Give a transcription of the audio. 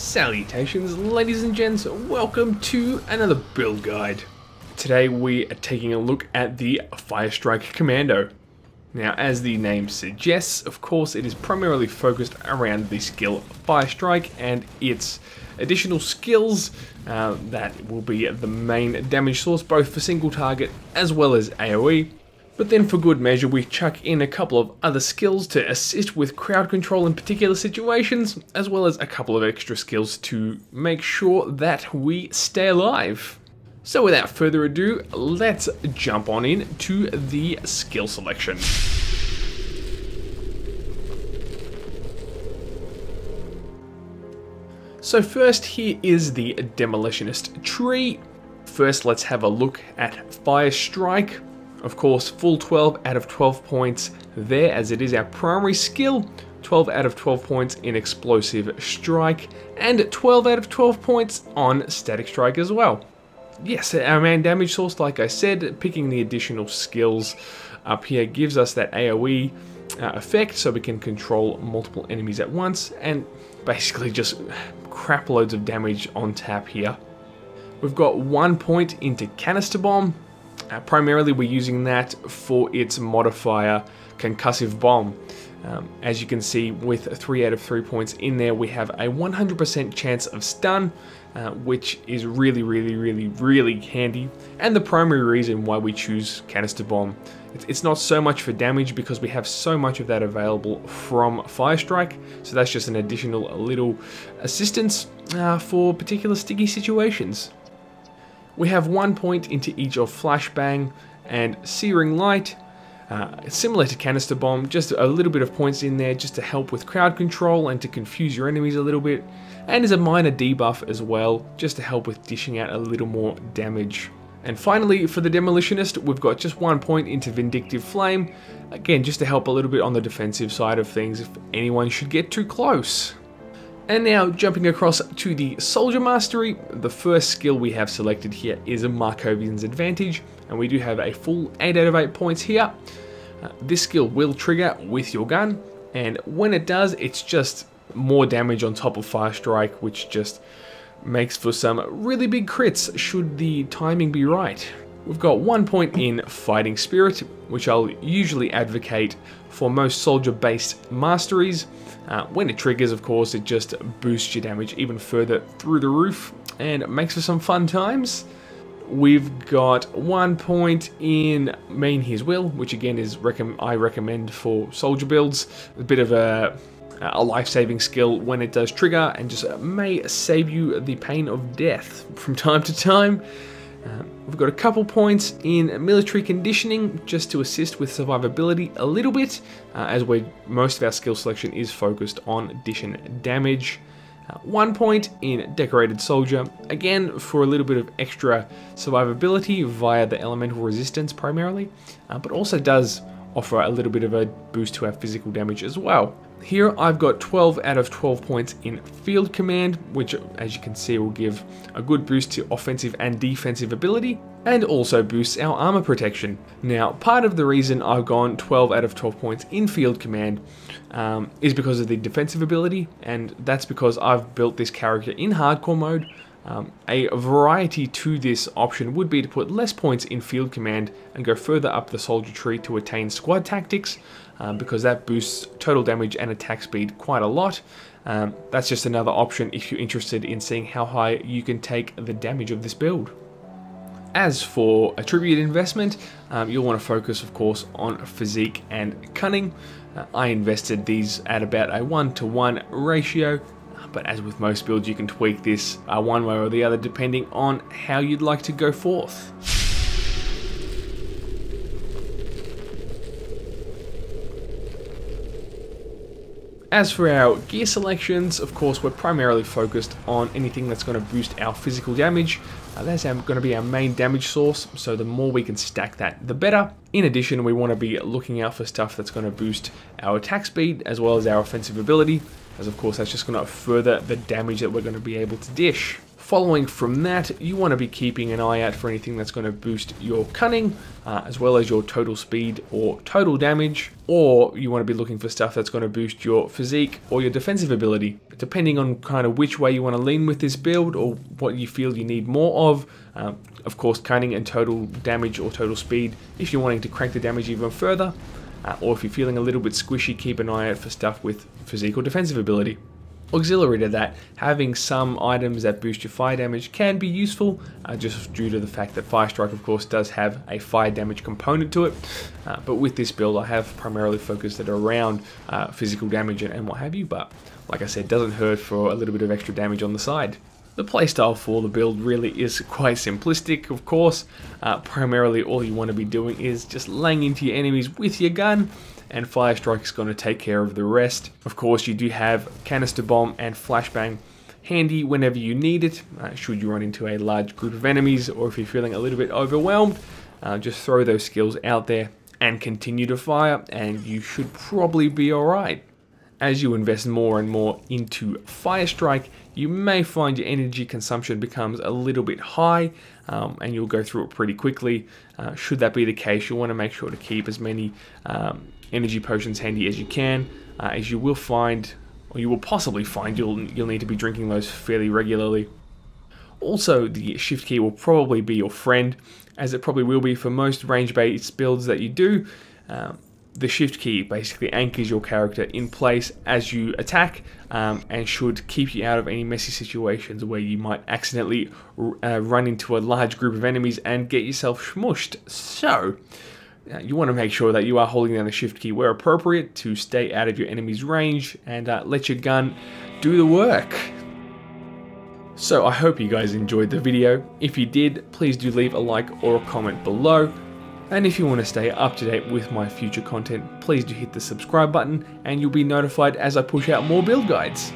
Salutations, ladies and gents, welcome to another build guide. Today we are taking a look at the Fire Strike Commando. Now, as the name suggests, of course it is primarily focused around the skill Fire Strike and its additional skills that will be the main damage source both for single target as well as AoE. But then for good measure we chuck in a couple of other skills to assist with crowd control in particular situations, as well as a couple of extra skills to make sure that we stay alive. So without further ado, let's jump on in to the skill selection. So first, here is the Demolitionist tree. First, let's have a look at Fire Strike. Of course, full 12 out of 12 points there, as it is our primary skill. 12 out of 12 points in Explosive Strike, and 12 out of 12 points on Static Strike as well. Yes, our main damage source, like I said, picking the additional skills up here gives us that AoE effect, so we can control multiple enemies at once, and basically just crap loads of damage on tap here. We've got 1 point into Canister Bomb. Primarily we're using that for its modifier, Concussive Bomb. As you can see, with 3 out of 3 points in there, we have a 100% chance of stun, which is really handy, and the primary reason why we choose Canister Bomb. It's not so much for damage because we have so much of that available from Fire Strike, so that's just an additional little assistance for particular sticky situations. We have 1 point into each of Flashbang and Searing Light. Similar to Canister Bomb, just a little bit of points in there just to help with crowd control and to confuse your enemies a little bit. And as a minor debuff as well, just to help with dishing out a little more damage. And finally, for the Demolitionist, we've got just 1 point into Vindictive Flame. Again, just to help a little bit on the defensive side of things if anyone should get too close. And now, jumping across to the Soldier Mastery, the first skill we have selected here is a Markovian's Advantage, and we do have a full 8 out of 8 points here. This skill will trigger with your gun, and when it does, it's just more damage on top of Fire Strike, which just makes for some really big crits should the timing be right. We've got 1 point in Fighting Spirit, which I'll usually advocate for most soldier-based masteries. When it triggers, of course, it just boosts your damage even further through the roof and makes for some fun times. We've got 1 point in Main His Will, which again is I recommend for soldier builds. A bit of a life-saving skill when it does trigger, and just may save you the pain of death from time to time. We've got a couple points in Military Conditioning just to assist with survivability a little bit, as most of our skill selection is focused on dishing damage. 1 point in Decorated Soldier, again for a little bit of extra survivability via the elemental resistance primarily, but also does offer a little bit of a boost to our physical damage as well. Here I've got 12 out of 12 points in Field Command, which as you can see will give a good boost to offensive and defensive ability, and also boosts our armor protection. Now, part of the reason I've gone 12 out of 12 points in Field Command is because of the defensive ability, and that's because I've built this character in hardcore mode. A variety to this option would be to put less points in Field Command and go further up the soldier tree to attain Squad Tactics, because that boosts total damage and attack speed quite a lot. That's just another option if you're interested in seeing how high you can take the damage of this build. As for Attribute Investment, you'll want to focus, of course, on Physique and Cunning. I invested these at about a 1-to-1 ratio. But as with most builds, you can tweak this one way or the other depending on how you'd like to go forth. As for our gear selections, of course, we're primarily focused on anything that's going to boost our physical damage. That's going to be our main damage source, so the more we can stack that, the better. In addition, we want to be looking out for stuff that's going to boost our attack speed as well as our offensive ability, as of course that's just going to further the damage that we're going to be able to dish. Following from that, you want to be keeping an eye out for anything that's going to boost your cunning, as well as your total speed or total damage, or you want to be looking for stuff that's going to boost your physique or your defensive ability. Depending on kind of which way you want to lean with this build or what you feel you need more of course cunning and total damage or total speed if you're wanting to crank the damage even further, or if you're feeling a little bit squishy, keep an eye out for stuff with physique or defensive ability. Auxiliary to that, having some items that boost your fire damage can be useful, just due to the fact that Fire Strike of course does have a fire damage component to it, but with this build I have primarily focused it around physical damage and what have you, but like I said, doesn't hurt for a little bit of extra damage on the side. The playstyle for the build really is quite simplistic, of course. Primarily all you want to be doing is just laying into your enemies with your gun, and Fire Strike is going to take care of the rest. Of course, you do have Canister Bomb and Flashbang handy whenever you need it, should you run into a large group of enemies, or if you're feeling a little bit overwhelmed, just throw those skills out there and continue to fire, and you should probably be alright. As you invest more and more into Fire Strike, you may find your energy consumption becomes a little bit high, and you'll go through it pretty quickly. Should that be the case, you'll want to make sure to keep as many energy potions handy as you can, as you will find, or you will possibly find, you'll need to be drinking those fairly regularly. Also, the shift key will probably be your friend, as it probably will be for most range-based builds that you do. The shift key basically anchors your character in place as you attack, and should keep you out of any messy situations where you might accidentally run into a large group of enemies and get yourself smushed. So, you want to make sure that you are holding down the shift key where appropriate to stay out of your enemy's range and let your gun do the work. So I hope you guys enjoyed the video. If you did, please do leave a like or a comment below. And if you want to stay up to date with my future content, please do hit the subscribe button and you'll be notified as I push out more build guides.